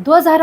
2000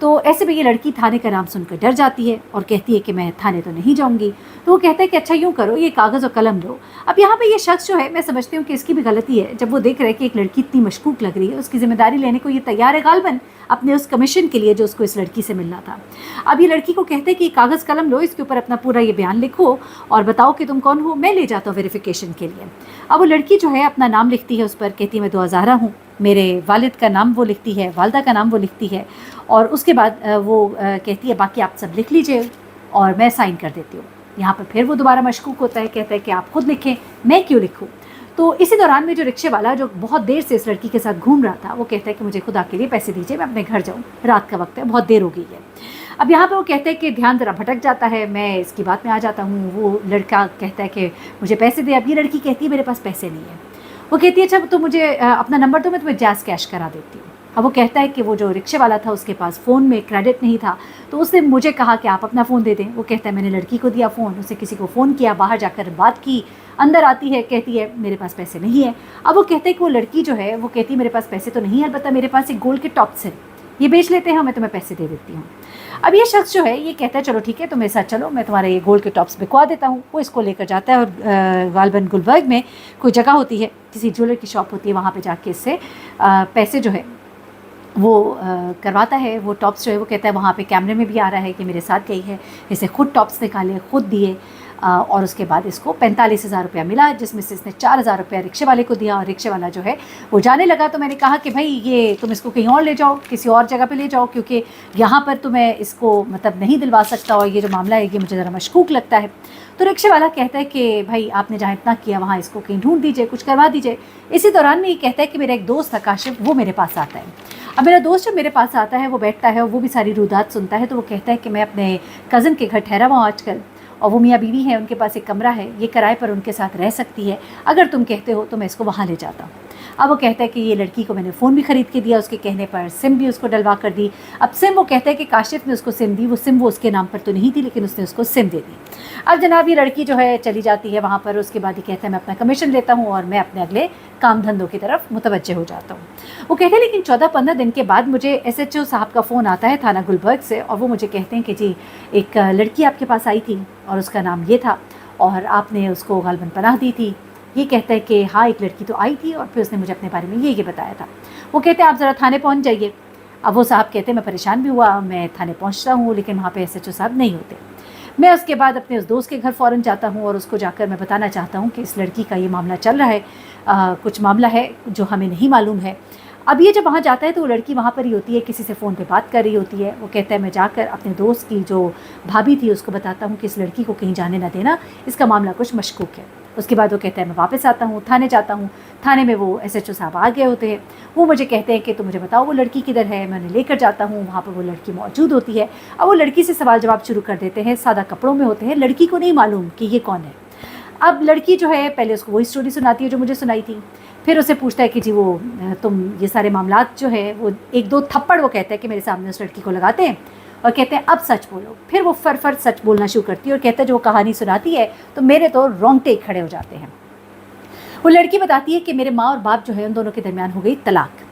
تو ایسے میں یہ لڑکی تھانے کا نام سن کر ڈر جاتی ہے اور کہتی ہے کہ میں تھانے تو نہیں جاؤں گی. تو وہ کہتا ہے کہ اچھا یوں کرو, یہ کاغذ اور قلم لو. اب یہاں پہ یہ شخص جو ہے, میں سمجھتی ہوں کہ اس کی بھی غلطی ہے, جب وہ دیکھ رہا ہے کہ ایک لڑکی اتنی مشکوک لگ رہی ہے, اس کی ذمہ داری لینے کو یہ تیار ہے غالباً اپنے اس کمیشن کے لیے جو اس کو اس لڑکی سے ملنا تھا. اب یہ لڑکی کو کہتے ہیں کہ یہ کاغذ قلم لو, اس کے اوپر اپنا پورا یہ بیان لکھو اور بتاؤ کہ تم کون ہو, میں لے جاتا ہوں ویریفیکیشن کے لیے. اب وہ لڑکی جو ہے اپنا نام لکھتی ہے اس پر, کہتی ہے میں 2000 ہوں, میرے والد کا نام وہ لکھتی ہے, والدہ کا نام وہ لکھتی ہے, اور اس کے بعد وہ کہتی ہے باقی آپ سب لکھ لیجئے اور میں سائن کر دیتی ہوں. یہاں پر پھر وہ دوبارہ مشکوک ہوتا ہے, کہتا ہے کہ آپ خود لکھیں, میں کیوں لکھوں. تو اسی دوران میں جو رکشے والا جو بہت دیر سے اس لڑکی کے ساتھ گھوم رہا تھا, وہ کہتا ہے کہ مجھے خدا کے لیے پیسے دیجیے, میں اپنے گھر جاؤں, رات کا وقت ہے, بہت دیر ہو گئی ہے. اب یہاں پہ وہ کہتے ہیں کہ دھیان ذرا بھٹک جاتا ہے, میں اس کی بات میں آ جاتا ہوں. وہ لڑکا کہتا ہے کہ مجھے پیسے دے. اب یہ لڑکی کہتی ہے میرے پاس پیسے نہیں ہیں. وہ کہتی ہے اچھا تو مجھے اپنا نمبر دو, میں تمہیں جیز کیش کرا دیتی ہوں. اب وہ کہتا ہے کہ وہ جو رکشے والا تھا اس کے پاس فون میں کریڈٹ نہیں تھا, تو اس نے مجھے کہا کہ آپ اپنا فون دے دیں. وہ کہتا ہے میں نے لڑکی کو دیا فون, اسے کسی کو فون کیا, باہر جا کر بات کی, اندر آتی ہے, کہتی ہے میرے پاس پیسے نہیں ہیں. اب وہ کہتے ہیں کہ وہ لڑکی جو ہے وہ کہتی ہے میرے پاس پیسے تو نہیں ہے, البتہ میرے پاس ایک گولڈ کے ٹاپس ہیں, یہ بیچ لیتے ہیں, میں تمہیں پیسے دے دیتی ہوں. اب یہ شخص جو ہے یہ کہتا ہے چلو ٹھیک ہے تم میرے ساتھ چلو, میں تمہارے یہ گولڈ کے ٹاپس بکوا دیتا ہوں. وہ اس کو لے کر جاتا ہے اور غالباً گلبرگ میں کوئی جگہ ہوتی ہے, کسی جیولر کی شاپ ہوتی ہے, وہاں پہ جا کے اس سے پیسے جو ہے وہ کرواتا ہے. وہ ٹاپس جو ہے وہ کہتا ہے وہاں پہ کیمرے میں بھی آ رہا ہے کہ میرے ساتھ گئی ہے, اسے خود ٹاپس نکالے, خود دیے, اور اس کے بعد اس کو 45,000 روپیہ ملا, جس میں سے اس نے 4,000 روپیہ رکشے والے کو دیا. اور رکشے والا جو ہے وہ جانے لگا, تو میں نے کہا کہ بھائی یہ تم اس کو کہیں اور لے جاؤ, کسی اور جگہ پہ لے جاؤ, کیونکہ یہاں پر تو میں اس کو مطلب نہیں دلوا سکتا, اور یہ جو معاملہ ہے یہ مجھے ذرا مشکوک لگتا ہے. تو رکشے والا کہتا ہے کہ بھائی آپ نے جہاں اتنا کیا وہاں اس کو کہیں ڈھونڈ دیجیے, کچھ کروا دیجیے. اسی دوران میں یہ کہتا ہے کہ میرا ایک دوست تھا کاشف, وہ میرے پاس آتا ہے. اب میرا دوست جب میرے پاس آتا ہے, وہ بیٹھتا ہے اور وہ بھی ساری رودات سنتا ہے, تو وہ کہتا ہے کہ میں اپنے کزن کے گھر ٹھہرا ہوا آج کل, اور وہ میاں بیوی ہیں, ان کے پاس ایک کمرہ ہے, یہ کرائے پر ان کے ساتھ رہ سکتی ہے, اگر تم کہتے ہو تو میں اس کو وہاں لے جاتا ہوں. اب وہ کہتا ہے کہ یہ لڑکی کو میں نے فون بھی خرید کے دیا, اس کے کہنے پر سم بھی اس کو ڈلوا کر دی. اب سم وہ کہتا ہے کہ کاشف نے اس کو سم دی, وہ سم وہ اس کے نام پر تو نہیں تھی, لیکن اس نے اس کو سم دے دی. اب جناب یہ لڑکی جو ہے چلی جاتی ہے وہاں پر, اس کے بعد یہ کہتا ہے میں اپنا کمیشن لیتا ہوں اور میں اپنے اگلے کام دھندوں کی طرف متوجہ ہو جاتا ہوں. وہ کہتے ہیں لیکن 14-15 دن کے بعد مجھے SHO صاحب کا فون آتا ہے تھانہ گلبرگ سے, اور وہ مجھے کہتے ہیں کہ جی ایک لڑکی آپ کے پاس آئی تھی اور اس کا نام یہ تھا, اور آپ نے اس کو غالباً پناہ دی تھی. یہ کہتا ہے کہ ہاں ایک لڑکی تو آئی تھی, اور پھر اس نے مجھے اپنے بارے میں یہ بتایا تھا. وہ کہتے ہیں آپ ذرا تھانے پہنچ جائیے. اب وہ صاحب کہتے ہیں میں پریشان بھی ہوا, میں تھانے پہنچتا ہوں, لیکن وہاں پہ SHO صاحب نہیں ہوتے. میں اس کے بعد اپنے اس دوست کے گھر فوراً جاتا ہوں, اور اس کو جا کر میں بتانا چاہتا ہوں کہ اس لڑکی کا یہ معاملہ چل رہا ہے, کچھ معاملہ ہے جو ہمیں نہیں معلوم ہے. اب یہ جب وہاں جاتا ہے تو وہ لڑکی وہاں پر ہی ہوتی ہے, کسی سے فون پہ بات کر رہی ہوتی ہے. وہ کہتا ہے میں جا کر اپنے دوست کی جو بھابھی تھی اس کو بتاتا ہوں کہ اس لڑکی کو کہیں جانے نہ دینا, اس کا معاملہ کچھ مشکوک ہے. اس کے بعد وہ کہتا ہے میں واپس آتا ہوں, تھانے جاتا ہوں. تھانے میں وہ SHO صاحب آ گئے ہوتے ہیں. وہ مجھے کہتے ہیں کہ تم مجھے بتاؤ وہ لڑکی کدھر ہے. میں انہیں لے کر جاتا ہوں, وہاں پر وہ لڑکی موجود ہوتی ہے. اب وہ لڑکی سے سوال جواب شروع کر دیتے ہیں, سادہ کپڑوں میں ہوتے ہیں, لڑکی کو نہیں معلوم کہ یہ کون ہے. اب لڑکی جو ہے پہلے اس کو وہی اسٹوری سناتی ہے جو مجھے سنائی تھی, پھر اسے پوچھتا ہے کہ جی وہ تم یہ سارے معاملات جو ہے وہ 1-2 تھپڑ وہ کہتا ہے کہ میرے سامنے اس لڑکی کو لگاتے ہیں, اور کہتے ہیں اب سچ بولو. پھر وہ فر سچ بولنا شروع کرتی ہے, اور کہتا ہے جو وہ کہانی سناتی ہے تو میرے تو رونگٹے کھڑے ہو جاتے ہیں. وہ لڑکی بتاتی ہے کہ میرے ماں اور باپ جو ہے ان دونوں کے درمیان ہو گئی طلاق.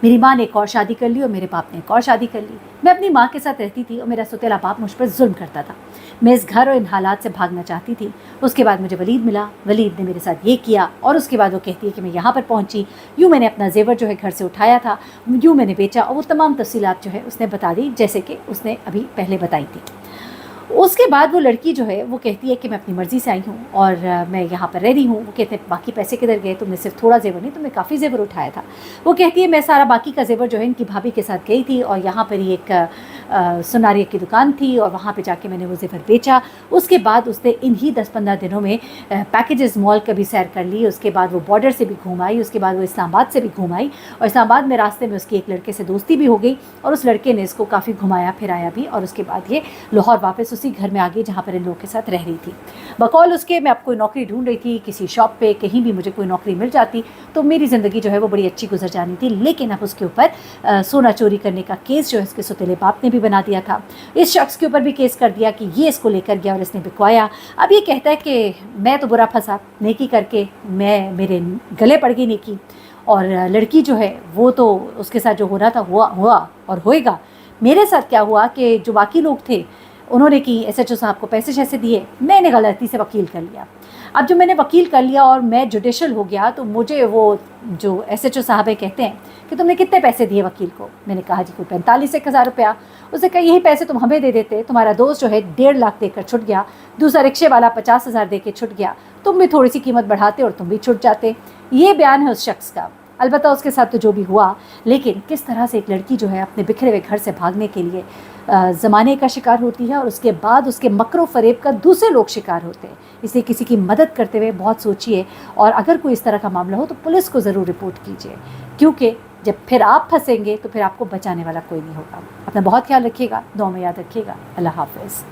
میری ماں نے ایک اور شادی کر لی اور میرے باپ نے ایک اور شادی کر لی. میں اپنی ماں کے ساتھ رہتی تھی اور میرا سوتیلا باپ مجھ پر ظلم کرتا تھا. میں اس گھر اور ان حالات سے بھاگنا چاہتی تھی. اس کے بعد مجھے ولید ملا, ولید نے میرے ساتھ یہ کیا, اور اس کے بعد وہ کہتی ہے کہ میں یہاں پر پہنچی, یوں میں نے اپنا زیور جو ہے گھر سے اٹھایا تھا, یوں میں نے بیچا, اور وہ تمام تفصیلات جو ہے اس نے بتا دی جیسے کہ اس نے ابھی پہلے بتائی تھی. اس کے بعد وہ لڑکی جو ہے وہ کہتی ہے کہ میں اپنی مرضی سے آئی ہوں اور میں یہاں پر رہ رہی ہوں. وہ کہتے ہیں باقی پیسے کدھر گئے, تم نے صرف تھوڑا زیور نہیں, تم نے کافی زیور اٹھایا تھا. وہ کہتی ہے میں سارا باقی کا زیور جو ہے ان کی بھابھی کے ساتھ گئی تھی, اور یہاں پر ہی ایک سناریہ کی دکان تھی, اور وہاں پہ جا کے میں نے وہ زیور بیچا. اس کے بعد اس نے انہی 10-15 دنوں میں پیکیجز مال کا بھی سیر کر لی. اس کے بعد وہ بارڈر سے بھی گھوم آئی, اس کے بعد وہ اسلام آباد سے بھی گھوم آئی, اور اسلام آباد میں راستے میں اس کی ایک لڑکے سے دوستی بھی ہو گئی, اور اس لڑکے نے اس کو کافی گھمایا پھرایا بھی, اور اس کے بعد یہ لاہور واپس اسی گھر میں آ گئی جہاں پر ان لوگوں کے ساتھ رہ رہی تھی. بقول اس کے میں اب کوئی نوکری ڈھونڈ رہی تھی, کسی شاپ پہ کہیں بھی مجھے کوئی نوکری مل جاتی تو میری زندگی جو ہے وہ بڑی اچھی گزر جانی تھی. لیکن اب اس کے اوپر سونا چوری کرنے کا کیس جو ہے اس کے سوتیلے باپ نے بھی بنا دیا تھا. اس شخص کے اوپر بھی کیس کر دیا کہ یہ اس کو لے کر گیا اور اس نے بکوایا. اب یہ کہتا ہے کہ میں تو برا پھنسا, نیکی کر کے میرے گلے پڑ گئی نیکی, اور لڑکی جو ہے وہ تو اس کے ساتھ جو ہو رہا تھا ہوا اور ہوئے گا. میرے ساتھ کیا ہوا کہ جو باقی لوگ تھے انہوں نے کی ایس ایچ او صاحب کو پیسے شیسے دیے، میں نے غلطی سے وکیل کر لیا. اب جب میں نے وکیل کر لیا اور میں جوڈیشل ہو گیا تو مجھے وہ جو ایس ایچ او صاحب کہتے ہیں کہ تم نے کتنے پیسے دیے وکیل کو؟ میں نے کہا جی کوئی 45,000 روپیہ. اس نے کہا یہی پیسے تم ہمیں دے دیتے، تمہارا دوست جو ہے 1.5 لاکھ دے کر چھٹ گیا، دوسرا رکشے والا 50,000 دے کے چھٹ گیا، تم بھی تھوڑی سی قیمت بڑھاتے اور تم بھی چھٹ جاتے. یہ بیان ہے اس شخص کا. البتہ اس کے ساتھ تو جو بھی ہوا، لیکن کس طرح سے ایک لڑکی جو ہے اپنے بکھرے ہوئے گھر سے بھاگنے کے لیے زمانے کا شکار ہوتی ہے اور اس کے بعد اس کے مکر و فریب کا دوسرے لوگ شکار ہوتے ہیں. اس لیے کسی کی مدد کرتے ہوئے بہت سوچیے، اور اگر کوئی اس طرح کا معاملہ ہو تو پولیس کو ضرور رپورٹ کیجیے، کیونکہ جب پھر آپ پھنسیں گے تو پھر آپ کو بچانے والا کوئی نہیں ہوگا. اپنا بہت خیال رکھیے گا، دعا میں یاد رکھیے گا. اللہ حافظ.